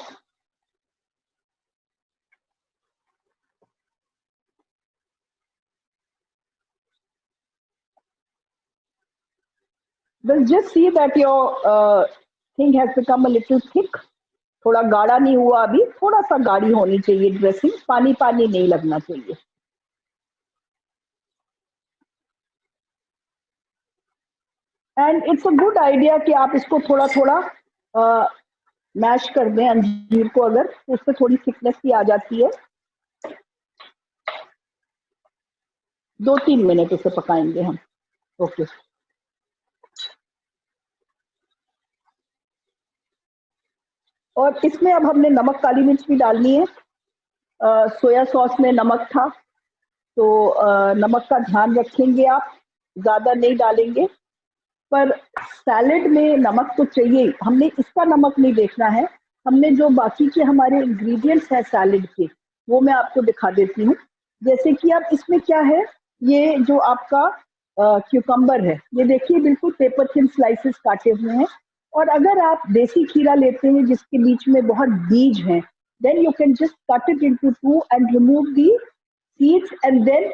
बस just see that your thing has become a little thick. थोड़ा गाढ़ा नहीं हुआ अभी, थोड़ा सा गाढ़ी होनी चाहिए ड्रेसिंग, पानी पानी नहीं लगना चाहिए। And it's a good idea कि आप इसको थोड़ा थोड़ा मैश कर दें अंजीर को, अगर तो उससे थोड़ी थिकनेस भी आ जाती है। 2-3 मिनट उसे पकाएंगे हम। ओके। और इसमें अब हमने नमक काली मिर्च भी डालनी है। सोया सॉस में नमक था, तो नमक का ध्यान रखेंगे आप, ज़्यादा नहीं डालेंगे। पर सैलेड में नमक तो चाहिए, हमने इसका नमक नहीं देखना है। हमने जो बाकी के हमारे इंग्रेडिएंट्स हैं सैलेड के, वो मैं आपको दिखा देती हूँ। जैसे कि अब इसमें क्या है, ये जो आपका क्यूकम्बर है, ये देखिए बिल्कुल पेपर थिन स्लाइसेस काटे हुए हैं। और अगर आप देसी खीरा लेते हैं जिसके बीच में बहुत बीज हैं, then you can just cut it into 2 and remove the seeds and then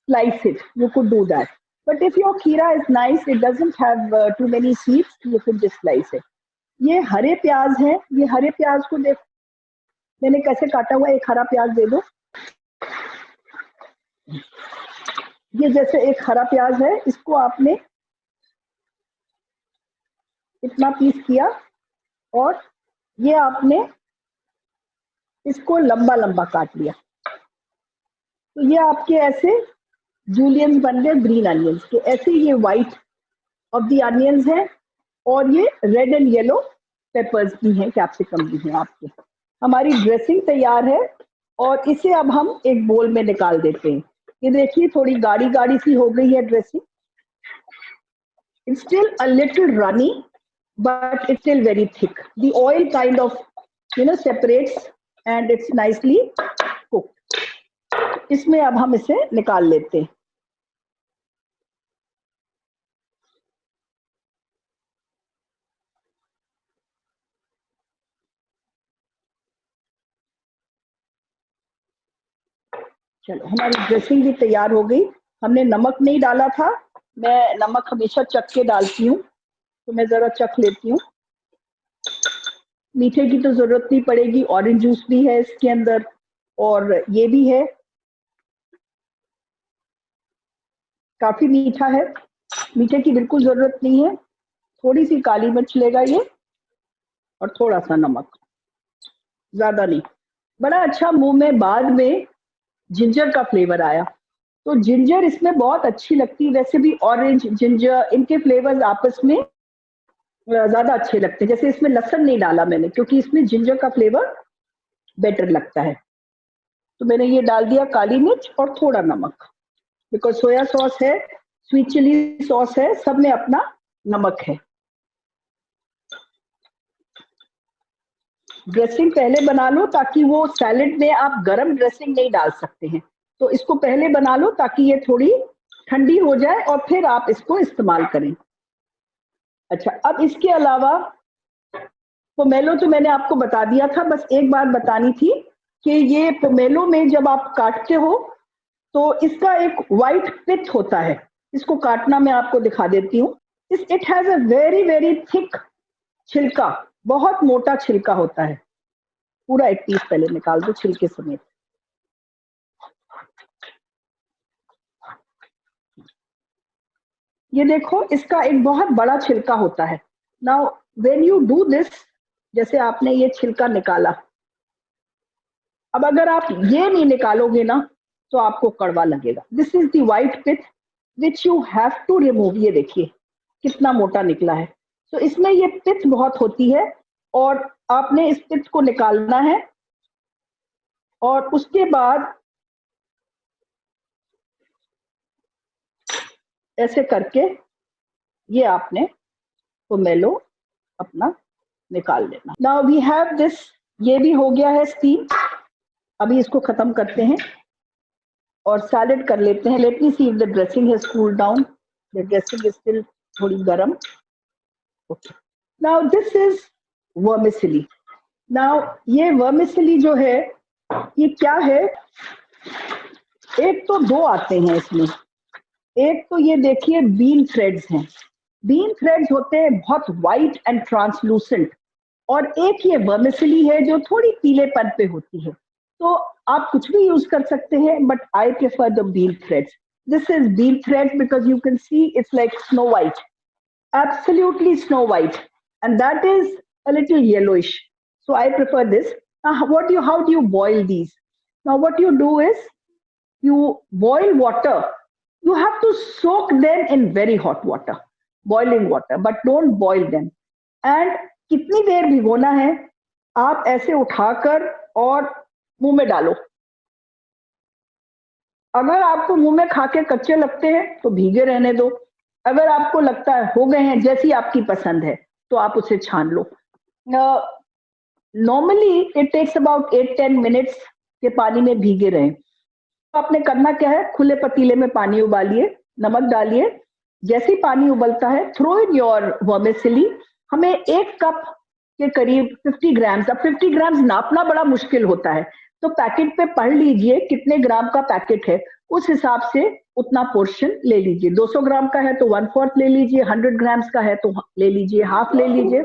slice it. You could do that. But if your kheera is nice, it doesn't have too many seeds, you can just slice it. ये हरे प्याज है, ये हरे प्याज को देख मैंने कैसे काटा हुआ है। एक हरा प्याज दे दो। ये जैसे एक हरा प्याज है, इसको आपने इतना पीस किया और ये आपने इसको लंबा लंबा काट लिया, तो ये आपके ऐसे जूलियंस बन गए ग्रीन अनियंस के। ऐसे ये व्हाइट ऑफ द अनियंस है और ये रेड एंड येलो पेपर्स भी हैं, कैप्सिकम भी हैं आपके। हमारी ड्रेसिंग तैयार है और इसे अब हम एक बोल में निकाल देते हैं। ये देखिए थोड़ी गाढ़ी गाढ़ी सी हो गई है dressing. It's still a little runny but it's still very thick. The oil kind of separates and it's nicely cooked. इसमें अब हम इसे निकाल लेते हैं। चलो हमारी ड्रेसिंग भी तैयार हो गई। हमने नमक नहीं डाला था, मैं नमक हमेशा चख के डालती हूँ, तो मैं जरा चख लेती हूँ। मीठे की तो जरूरत नहीं पड़ेगी, ऑरेंज जूस भी है इसके अंदर और ये भी है, काफी मीठा है। मीठे की बिल्कुल जरूरत नहीं है, थोड़ी सी काली मिर्च लेगा ये और थोड़ा सा नमक, ज्यादा नहीं। बड़ा अच्छा मुंह में बाद में जिंजर का फ्लेवर आया, तो जिंजर इसमें बहुत अच्छी लगती है। वैसे भी ऑरेंज जिंजर इनके फ्लेवर्स आपस में ज्यादा अच्छे लगते हैं। जैसे इसमें लहसुन नहीं डाला मैंने क्योंकि इसमें जिंजर का फ्लेवर बेटर लगता है, तो मैंने ये डाल दिया काली मिर्च और थोड़ा नमक, बिकॉज सोया सॉस है, स्वीट चिली सॉस है, सब में अपना नमक है। ड्रेसिंग पहले बना लो ताकि वो सैलेड में आप गरम ड्रेसिंग नहीं डाल सकते हैं, तो इसको पहले बना लो ताकि ये थोड़ी ठंडी हो जाए और फिर आप इसको इस्तेमाल करें। अच्छा, अब इसके अलावा पोमेलो तो मैंने आपको बता दिया था, बस एक बात बतानी थी कि ये पोमेलो में जब आप काटते हो तो इसका एक वाइट पिथ होता है, इसको काटना मैं आपको दिखा देती हूँ। It has a very very thick छिलका, बहुत मोटा छिलका होता है। पूरा एक पीस पहले निकाल दो छिलके समेत। ये देखो, इसका एक बहुत बड़ा छिलका होता है। Now when you do this, जैसे आपने ये छिलका निकाला, अब अगर आप ये नहीं निकालोगे ना तो आपको कड़वा लगेगा। This is the white pith which you have to remove. ये देखिए कितना मोटा निकला है। तो इसमें ये पिथ बहुत होती है और आपने इस पिथ को निकालना है और उसके बाद ऐसे करके ये आपने पोमेलो अपना निकाल लेना। नाउ वी हैव दिस, ये भी हो गया है स्टीम। अभी इसको खत्म करते हैं और सैलेड कर लेते हैं। Let me see if the dressing has cooled down. The dressing is still थोड़ी गर्म। Okay, now this is vermicelli. Now ये वर्मिसेली जो है ये क्या है, एक तो दो आते हैं इसमें। एक तो ये देखिए बीन थ्रेड्स हैं। बीन थ्रेड्स होते हैं बहुत वाइट एंड ट्रांसलूसेंट, और एक ये वर्मिसेली है जो थोड़ी पीलेपन पे होती है। तो आप कुछ भी यूज कर सकते हैं, but I prefer the bean threads. This is bean thread because you can see it's like snow white, absolutely snow white, and that is a little yellowish, so I prefer this. How do you boil these? Now what you do is you boil water. You have to soak them in very hot water, boiling water, but don't boil them. And कितनी देर भिगोना है, आप ऐसे उठाकर और मुंह में डालो। अगर आपको मुंह में खा के कच्चे लगते हैं तो भीगे रहने दो। अगर आपको लगता है हो गए हैं, जैसी आपकी पसंद है, तो आप उसे छान लो। Normally it takes about 8-10 minutes के पानी में भीगे रहे। तो आपने करना क्या है, खुले पतीले में पानी उबालिए, नमक डालिए। जैसे ही पानी उबलता है, थ्रो इन योर वर्मिसेली। हमें 1 कप के करीब 50 ग्राम्स। अब 50 ग्राम्स नापना बड़ा मुश्किल होता है, तो पैकेट पे पढ़ लीजिए कितने ग्राम का पैकेट है, उस हिसाब से उतना पोर्शन ले लीजिए। 200 ग्राम का है तो 1/4 ले लीजिए, 100 ग्राम्स का है तो ले लीजिए, हाफ ले लीजिए।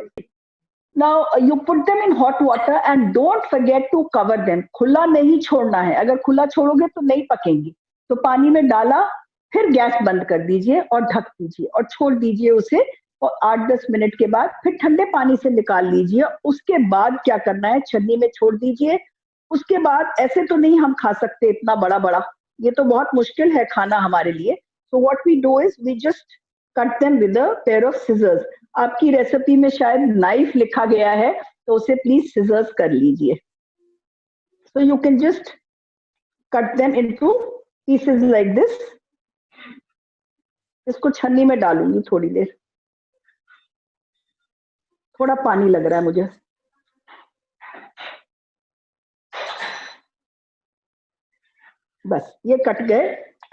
Now you put them in hot water and don't forget to cover them. खुला नहीं छोड़ना है, अगर खुला छोड़ोगे तो नहीं पकेंगे। तो पानी में डाला, फिर गैस बंद कर दीजिए और ढक दीजिए और छोड़ दीजिए उसे। और 8-10 मिनट के बाद फिर ठंडे पानी से निकाल लीजिए। उसके बाद क्या करना है, छन्नी में छोड़ दीजिए। उसके बाद ऐसे तो नहीं हम खा सकते इतना बड़ा बड़ा, ये तो बहुत मुश्किल है खाना हमारे लिए। So what we do is we just cut them with a pair of scissors. आपकी रेसिपी में शायद नाइफ लिखा गया है, तो उसे प्लीज सिजर्स कर लीजिए। सो you can just cut them into pieces like this. इसको छन्नी में डालूंगी थोड़ी देर। थोड़ा पानी लग रहा है मुझे। बस ये कट गए।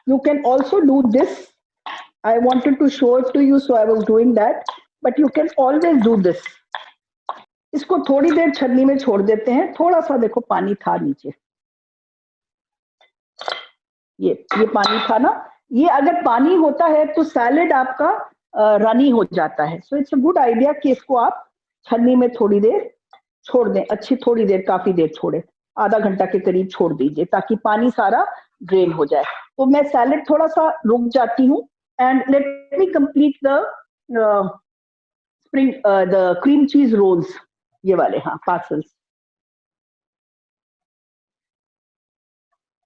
You can also do this. I wanted to show it to you, so I was doing that, but you can always do this. इसको थोड़ी देर छन्नी में छोड़ देते हैं। थोड़ा सा देखो पानी था नीचे, ये पानी था ना। ये अगर पानी होता है तो सैलेड आपका रनी हो जाता है। So it's a good idea कि इसको आप छन्नी में थोड़ी देर छोड़ दें। अच्छी थोड़ी देर, काफी देर छोड़े, आधा घंटा के करीब छोड़ दीजिए ताकि पानी सारा ड्रेन हो जाए। तो मैं सैलेड थोड़ा सा रुक जाती हूँ। And let me complete the spring the cream cheese rolls, ये वाले, हाँ, पार्सल्स।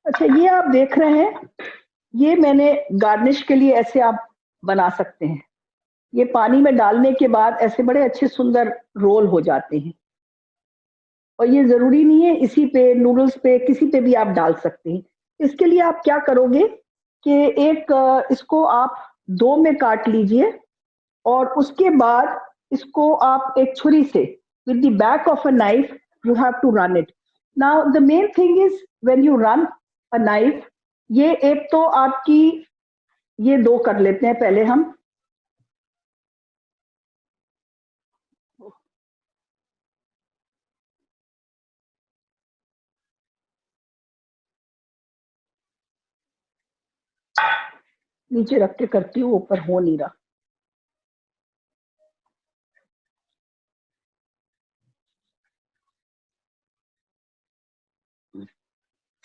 अच्छा, ये आप देख रहे हैं, ये मैंने गार्निश के लिए ऐसे आप बना सकते हैं। ये पानी में डालने के बाद ऐसे बड़े अच्छे सुंदर रोल हो जाते हैं। और ये जरूरी नहीं है इसी पे, नूडल्स पे, किसी पे भी आप डाल सकते हैं। इसके लिए आप क्या करोगे कि एक इसको आप दो में काट लीजिए और उसके बाद इसको आप एक छुरी से with the back of a knife You have to run it. Now the main thing is when you run a knife, ये एक तो आपकी ये दो कर लेते हैं पहले हम. नीचे रख के करती हूँ, ऊपर हो नहीं रहा.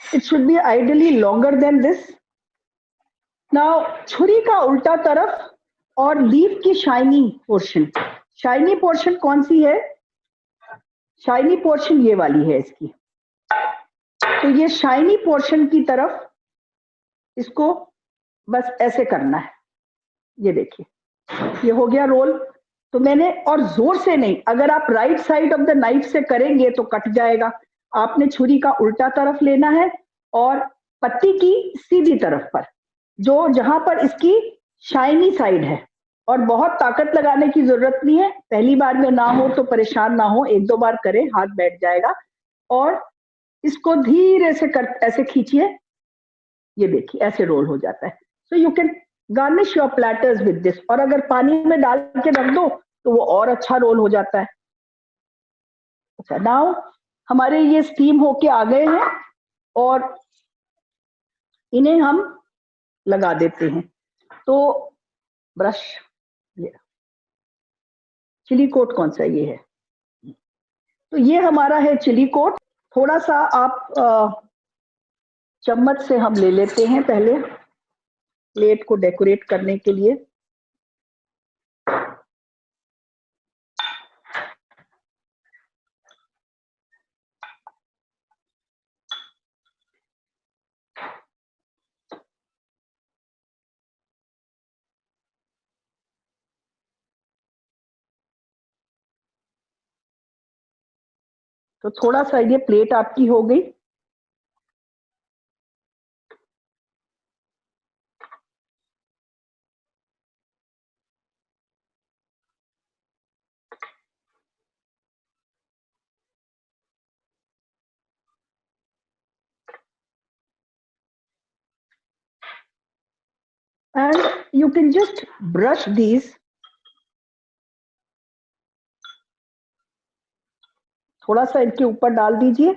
It should be ideally longer than this. Now छुरी का उल्टा तरफ और लीफ की शाइनी पोर्शन. शाइनी पोर्शन कौन सी है? शाइनी पोर्शन ये वाली है इसकी. तो ये शाइनी पोर्शन की तरफ इसको बस ऐसे करना है. ये देखिए, ये हो गया रोल. तो मैंने, और जोर से नहीं, अगर आप right side of the knife से करेंगे तो कट जाएगा. आपने छुरी का उल्टा तरफ लेना है और पत्ती की सीधी तरफ पर, जो जहां पर इसकी शाइनी साइड है. और बहुत ताकत लगाने की जरूरत नहीं है. पहली बार में ना हो तो परेशान ना हो, एक दो बार करें, हाथ बैठ जाएगा. और इसको धीरे से कर, ऐसे खींचिए. ये देखिए ऐसे रोल हो जाता है. So you can garnish your platters with this. और अगर पानी में डाल के रख दो तो वो और अच्छा रोल हो जाता है. अच्छा, नाउ हमारे ये स्टीम होके आ गए हैं और इन्हें हम लगा देते हैं. तो ब्रश, ये चिली कोट कौन सा ये है? तो ये हमारा है चिली कोट. थोड़ा सा आप चम्मच से हम ले लेते हैं पहले प्लेट को डेकोरेट करने के लिए. तो थोड़ा सा ये प्लेट आपकी हो गई. and you can just brush these. थोड़ा सा इनके ऊपर डाल दीजिए.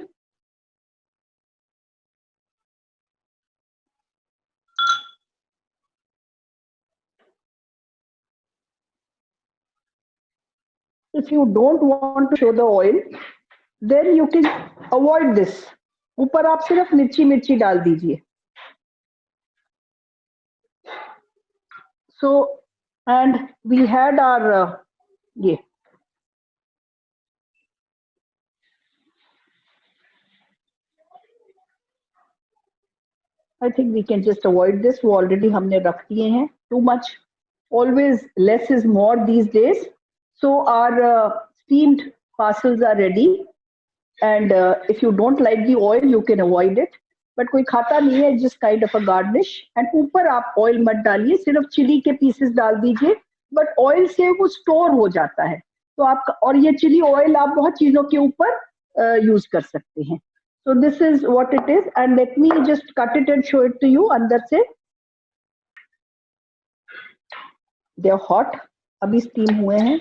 If you don't want to show the oil, then you can avoid this. ऊपर आप सिर्फ मिर्ची मिर्ची डाल दीजिए. So, and we had our ये I think we can just avoid this. वो already हमने रख दिए हैं. Too much, always less is more these days. So our steamed parcels are ready. And if you don't like the oil, you can avoid it. But कोई खाता नहीं है, just kind of a garnish. And ऊपर आप oil मत डालिए, सिर्फ चिली के pieces डाल दीजिए. But oil से वो store हो जाता है. तो आप, और ये चिली oil आप बहुत चीजों के ऊपर use कर सकते हैं. So this is what it is, and let me just cut it and show it to you. अंदर से they are hot, अभी steam हुए हैं.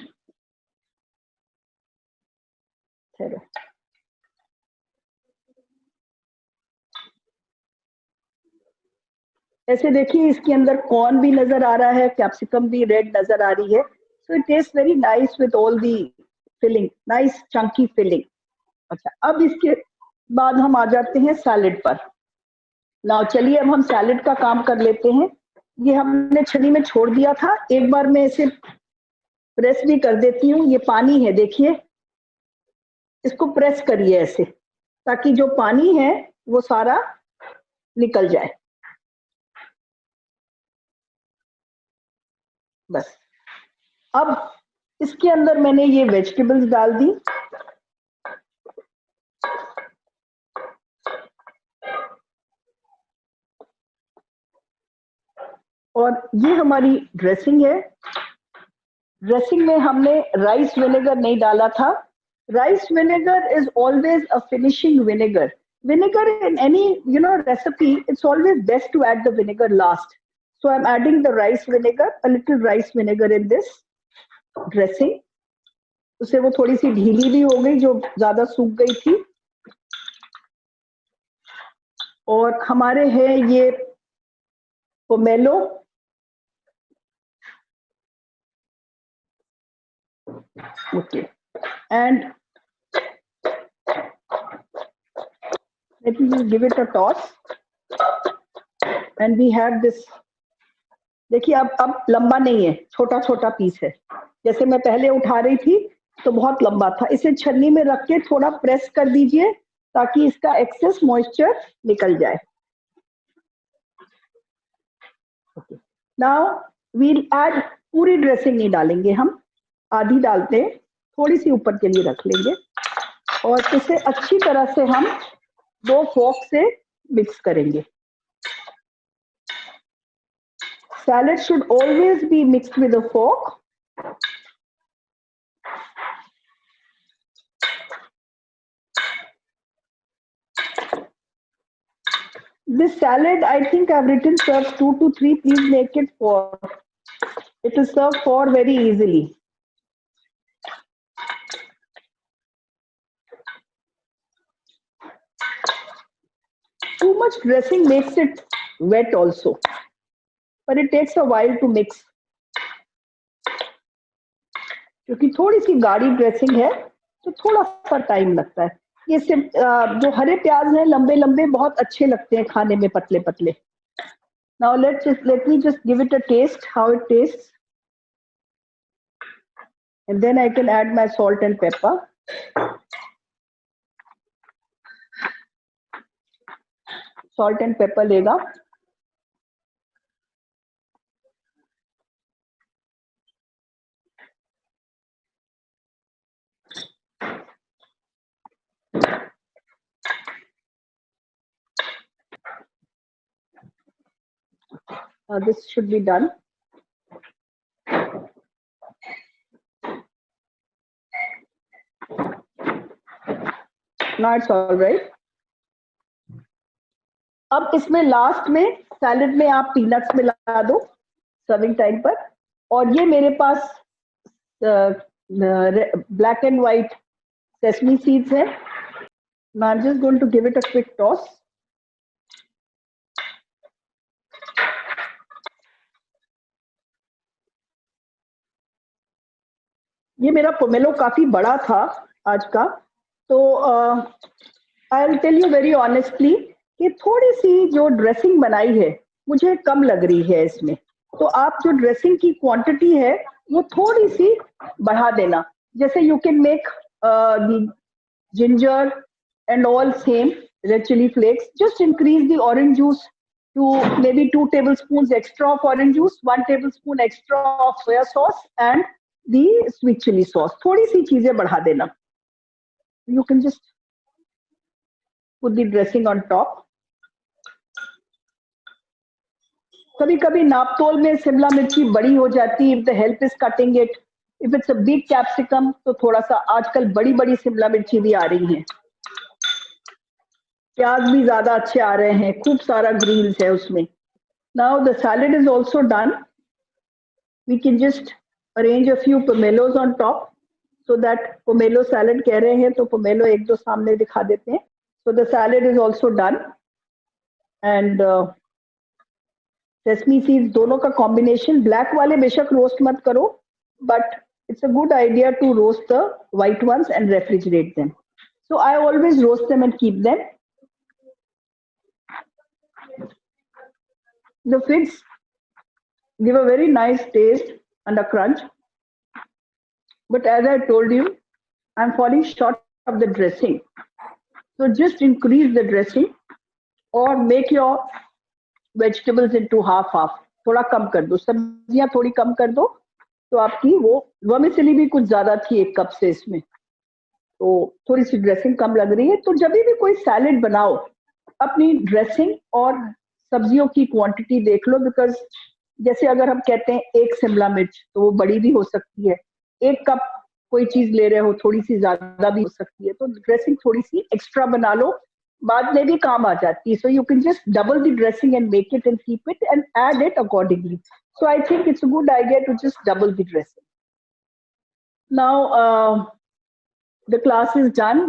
ऐसे देखिए, इसके अंदर कॉर्न भी नजर आ रहा है, कैप्सिकम भी रेड नजर आ रही है. So it taste very nice with all the filling, nice chunky filling. अच्छा, अब इसके बाद हम आ जाते हैं सैलेड पर. नाउ चलिए अब हम सैलेड का काम कर लेते हैं. ये हमने छन्नी में छोड़ दिया था. एक बार मैं इसे प्रेस भी कर देती हूँ. ये पानी है, देखिए, इसको प्रेस करिए ऐसे, ताकि जो पानी है वो सारा निकल जाए. बस. अब इसके अंदर मैंने ये वेजिटेबल्स डाल दी. और ये हमारी ड्रेसिंग है. ड्रेसिंग में हमने राइस विनेगर नहीं डाला था, rice vinegar is always a finishing vinegar. Vinegar in any recipe, it's always best to add the vinegar last. So I'm adding the rice vinegar, a little rice vinegar in this dressing. उससे वो थोड़ी सी ढीली भी हो गई जो ज्यादा सूख गई थी. और हमारे हैं ये pomelo. Okay. And let me just give it a toss. And we have this. देखिए अब लंबा नहीं है, छोटा छोटा पीस है. जैसे मैं पहले उठा रही थी तो बहुत लंबा था. इसे छन्नी में रख के थोड़ा प्रेस कर दीजिए ताकि इसका एक्सेस मॉइस्चर निकल जाए. Now we'll add. पूरी ड्रेसिंग नहीं डालेंगे हम, आधी डालते हैं, थोड़ी सी ऊपर के लिए रख लेंगे और इसे अच्छी तरह से हम 2 फोर्क से मिक्स करेंगे. Salad should always be mixed with a fork. This salad, I think I've written serve 2 to 3. Please make it 4. It will serve 4 very easily. Too much dressing makes it wet also, but it takes a while to mix. क्योंकि थोड़ी सी गाढ़ी ड्रेसिंग है तो थोड़ा सा टाइम लगता है. ये जो हरे प्याज हैं लंबे लंबे बहुत अच्छे लगते हैं खाने में, पतले पतले. Now let me just give it a taste, how it tastes, and then I can add my salt and pepper. Salt and pepper लेगा. This should be done. Now it's all right. अब इसमें लास्ट में सैलेड में आप पीनट्स मिला दो सर्विंग टाइम पर. और ये मेरे पास black and white sesame seeds है. Now I'm just going to give it a quick toss. ये मेरा पोमेलो काफी बड़ा था आज का, तो I will tell you very honestly कि थोड़ी सी जो ड्रेसिंग बनाई है मुझे कम लग रही है इसमें. तो आप जो ड्रेसिंग की क्वांटिटी है वो थोड़ी सी बढ़ा देना. जैसे you can make ginger and all same, red chili flakes. Just increase the orange juice to maybe 2 tablespoons extra of orange juice, 1 tablespoon extra of soya sauce, and the sweet chili sauce. थोड़ी सी चीजें बढ़ा देना. You can just put the dressing on top. कभी कभी नापतोल में शिमला मिर्ची बड़ी हो जाती है. If the help is cutting it, if it's a big capsicum, तो थोड़ा सा, आजकल बड़ी बड़ी शिमला मिर्ची भी आ रही हैं, प्याज भी ज्यादा अच्छे आ रहे हैं, खूब सारा ग्रीन्स है उसमें. Now the salad is also done. We can just arrange a few pomelos on top so that pomelo salad कह रहे हैं तो पोमेलो 1-2 सामने दिखा देते हैं. So the salad is also done. And sesame seeds दोनों का कॉम्बिनेशन, ब्लैक वाले बेशक रोस्ट मत करो, but it's a good idea to roast the white once and refrigerate them. So I always roast them and keep them. The figs give a very nice taste and a crunch. But as I told you, I'm falling short of the dressing. So just increase the dressing or make your vegetables into half-half. थोड़ा कम कर दो, सब्जियां थोड़ी कम कर दो. तो आपकी वो वर्मिसेली भी कुछ ज्यादा थी 1 कप से इसमें, तो थोड़ी सी ड्रेसिंग कम लग रही है. तो जब भी कोई सैलेड बनाओ अपनी ड्रेसिंग और सब्जियों की क्वांटिटी देख लो. बिकॉज जैसे अगर हम कहते हैं 1 शिमला मिर्च तो वो बड़ी भी हो सकती है, 1 कप कोई चीज ले रहे हो, थोड़ी सी ज्यादा भी हो सकती है, तो ड्रेसिंग थोड़ी सी एक्स्ट्रा बना लो, बाद में भी काम आ जाती है. So you can just double the dressing and make it and keep it and add it accordingly. So I think it's a good idea to just double the dressing. Now the class is done.